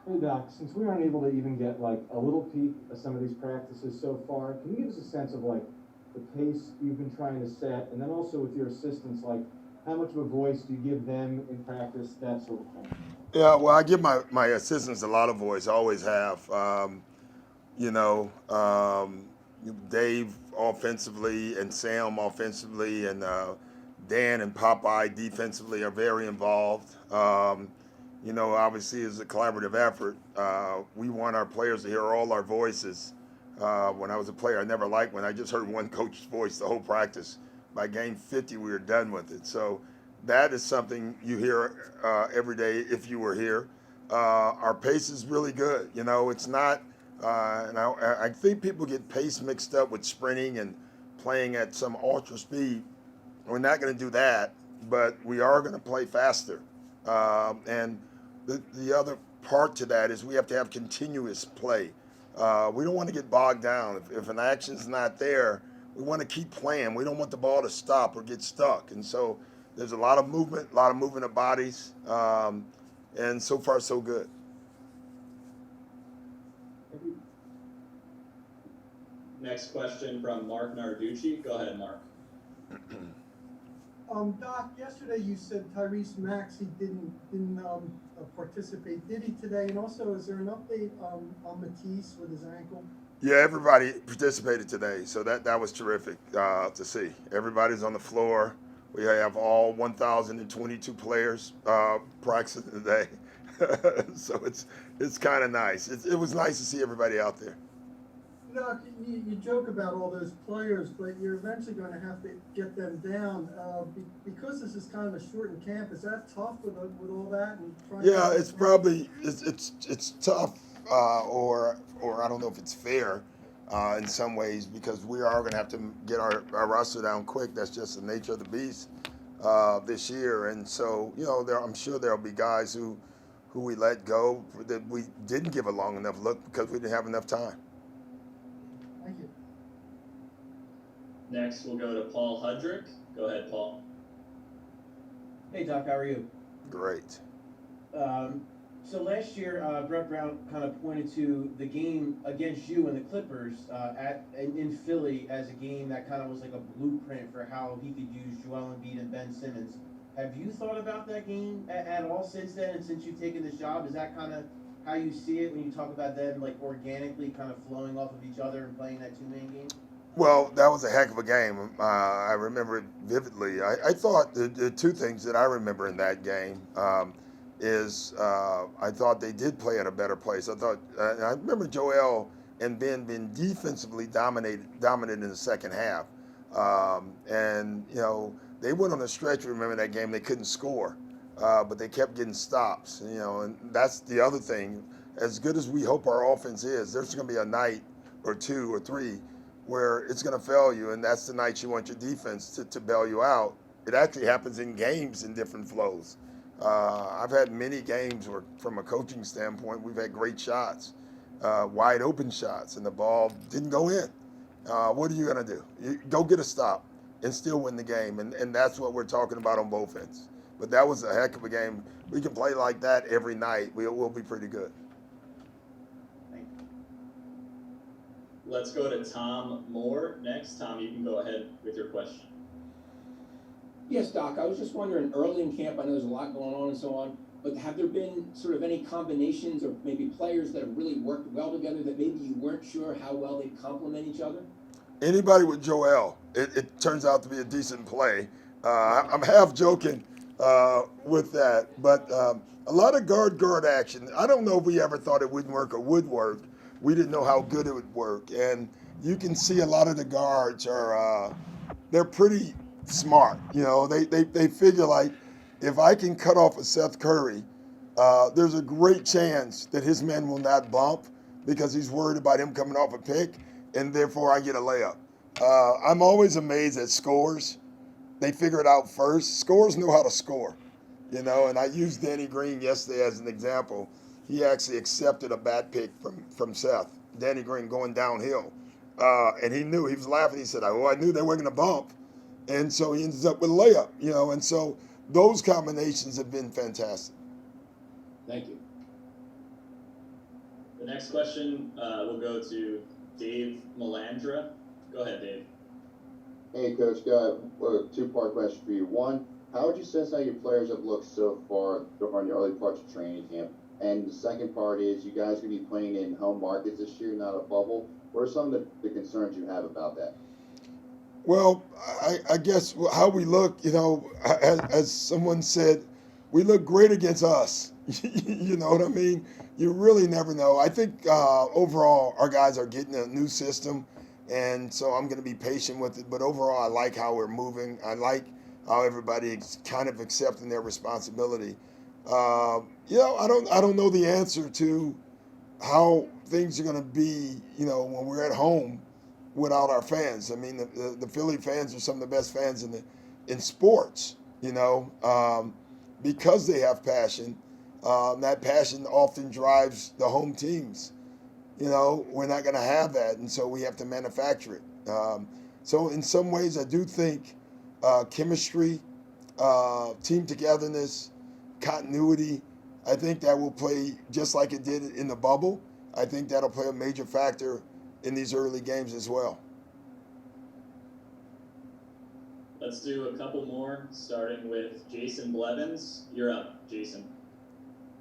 Hey Doc, since we aren't able to even get like a little peek of some of these practices so far, can you give us a sense of like the pace you've been trying to set, and then also with your assistants, like how much of a voice do you give them in practice, that sort of thing? Yeah, well, I give my assistants a lot of voice. I always have. You know, Dave offensively and Sam offensively and Dan and Popeye defensively are very involved. Obviously, it's a collaborative effort. We want our players to hear all our voices. When I was a player, I never liked when I just heard one coach's voice the whole practice. By game 50, we were done with it. So that is something you hear every day if you were here. Our pace is really good. It's not and I think people get pace mixed up with sprinting and playing at some ultra speed. We're not going to do that, but we are going to play faster. And the other part to that is we have to have continuous play. We don't want to get bogged down. If an action's not there, we want to keep playing. We don't want the ball to stop or get stuck. And so there's a lot of movement, a lot of movement of bodies, and so far so good. Next question from Mark Narducci. Go ahead, Mark. Doc, yesterday you said Tyrese Max he didn't participate. Did he today? And also, is there an update on Matisse with his ankle? Yeah, everybody participated today, so that was terrific to see. Everybody's on the floor. We have all 1,022 players practicing today, so it's kind of nice. It was nice to see everybody out there. Doc, you joke about all those players, but you're eventually going to have to get them down because this is kind of a shortened camp. Is that tough with all that and trying to Yeah, get it's them down? probably it's tough, or I don't know if it's fair in some ways because we are going to have to get our roster down quick. That's just the nature of the beast this year, and so I'm sure there'll be guys who we let go that we didn't give a long enough look because we didn't have enough time. Thank you. Next, we'll go to Paul Hudrick. Go ahead, Paul. Hey Doc, how are you? Great. So last year, Brett Brown kind of pointed to the game against you and the Clippers in Philly as a game that kind of was like a blueprint for how he could use Joel Embiid and Ben Simmons. Have you thought about that game at all since then? And since you've taken this job, is that kind of how you see it when you talk about them like organically kind of flowing off of each other and playing that two-man game? Well, that was a heck of a game. I remember it vividly. I thought the two things that I remember in that game is I thought they did play at a better place. I remember Joel and Ben being defensively dominant in the second half, and they went on a stretch. Remember that game? They couldn't score, but they kept getting stops. And that's the other thing. As good as we hope our offense is, there's going to be a night or two or three where it's going to fail you, and that's the night you want your defense to bail you out. It actually happens in games in different flows. I've had many games where, from a coaching standpoint, we've had great shots, wide open shots, and the ball didn't go in. What are you going to do? You go get a stop and still win the game, and that's what we're talking about on both ends. But that was a heck of a game. We can play like that every night. We'll be pretty good. Let's go to Tom Moore next. Tom, you can go ahead with your question. Yes, Doc. I was just wondering, early in camp, I know there's a lot going on and so on, but have there been sort of any combinations or maybe players that have really worked well together that maybe you weren't sure how well they complement each other? Anybody with Joel, it turns out to be a decent play. I'm half joking with that, but a lot of guard action. I don't know if we ever thought it wouldn't work or would work. We didn't know how good it would work, and you can see a lot of the guards are they're pretty smart. They figure like if I can cut off a Seth Curry, there's a great chance that his man will not bump because he's worried about him coming off a pick, and therefore I get a layup. I'm always amazed at scores. They figure it out first. Scores know how to score, and I used Danny Green yesterday as an example. He actually accepted a bad pick from Seth, Danny Green going downhill. And he knew, he was laughing. He said, I knew they weren't going to bump. And so he ends up with a layup, and so those combinations have been fantastic. Thank you. The next question will go to Dave Melandra. Go ahead, Dave. Hey, Coach. Got a two-part question for you. One, how would you sense how your players have looked so far during the early parts of training camp? And the second part is, you guys going to be playing in home markets this year, not a bubble. What are some of the concerns you have about that? Well, I guess how we look, as someone said, we look great against us. You know what I mean? You really never know. I think overall our guys are getting a new system, and so I'm going to be patient with it. But overall, I like how we're moving. I like how everybody's kind of accepting their responsibility. I don't know the answer to how things are going to be, when we're at home without our fans. I mean, the Philly fans are some of the best fans in sports, because they have passion. That passion often drives the home teams. We're not going to have that, and so we have to manufacture it. So in some ways, I do think chemistry, team togetherness, continuity, I think that will play just like it did in the bubble. I think that'll play a major factor in these early games as well. Let's do a couple more, starting with Jason Blevins. You're up, Jason.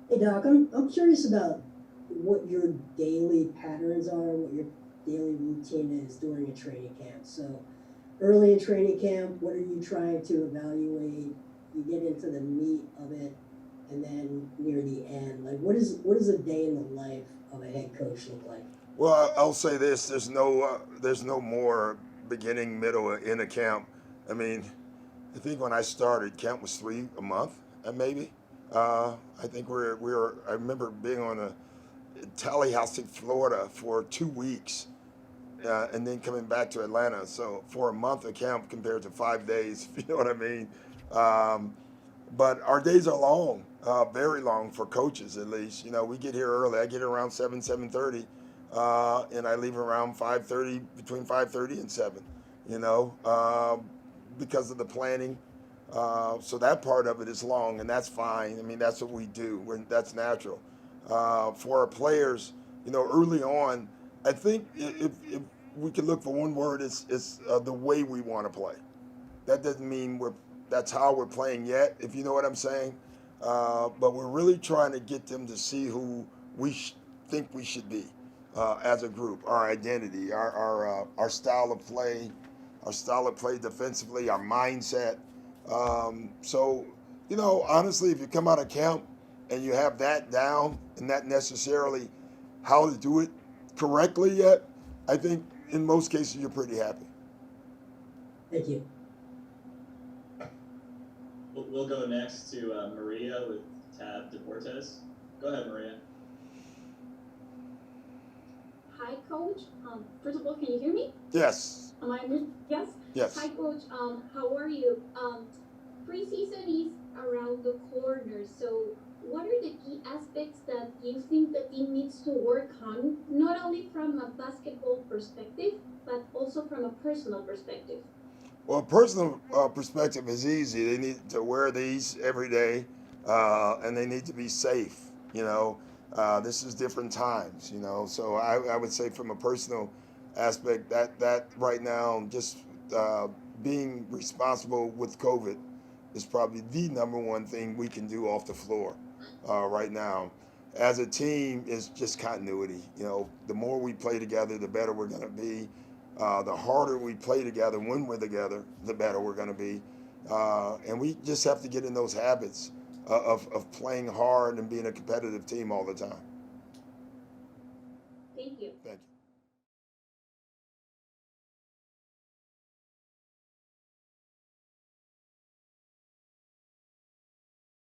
Hey Doc, I'm curious about what your daily patterns are, what your daily routine is during a training camp. So early in training camp, what are you trying to evaluate? You get into the meat of it, and then near the end, like what is a day in the life of a head coach look like? Well, I'll say this: there's no more beginning, middle, or end of camp. I mean, I think when I started, camp was 3 a month, maybe. I think I remember being on a Tallahassee, Florida, for 2 weeks, and then coming back to Atlanta. So for a month of camp compared to 5 days, if you know what I mean. But our days are long, very long for coaches at least. We get here early. I get here around 7:30, and I leave around 5:30, between 5:30 and 7. Because of the planning. So that part of it is long, and that's fine. I mean, that's what we do. That's natural. For our players, early on, I think if we could look for one word, it's the way we want to play. That doesn't mean that's how we're playing yet, if you know what I'm saying. But we're really trying to get them to see who we think we should be as a group, our identity, our style of play, defensively, our mindset. So, honestly, if you come out of camp and you have that down and not necessarily how to do it correctly yet, I think in most cases you're pretty happy. Thank you. We'll go next to Maria with Tab Deportes. Go ahead, Maria. Hi, Coach. First of all, can you hear me? Yes. Am I good? Yes? Yes. Hi, Coach. How are you? Preseason is around the corner, so what are the key aspects that you think the team needs to work on, not only from a basketball perspective, but also from a personal perspective? Well, personal perspective is easy. They need to wear these every day, and they need to be safe. This is different times. So I would say from a personal aspect that right now, just being responsible with COVID is probably the number one thing we can do off the floor right now. As a team, is just continuity. The more we play together, the better we're going to be. The harder we play together when we're together, the better we're going to be. And we just have to get in those habits of playing hard and being a competitive team all the time. Thank you. Thank you.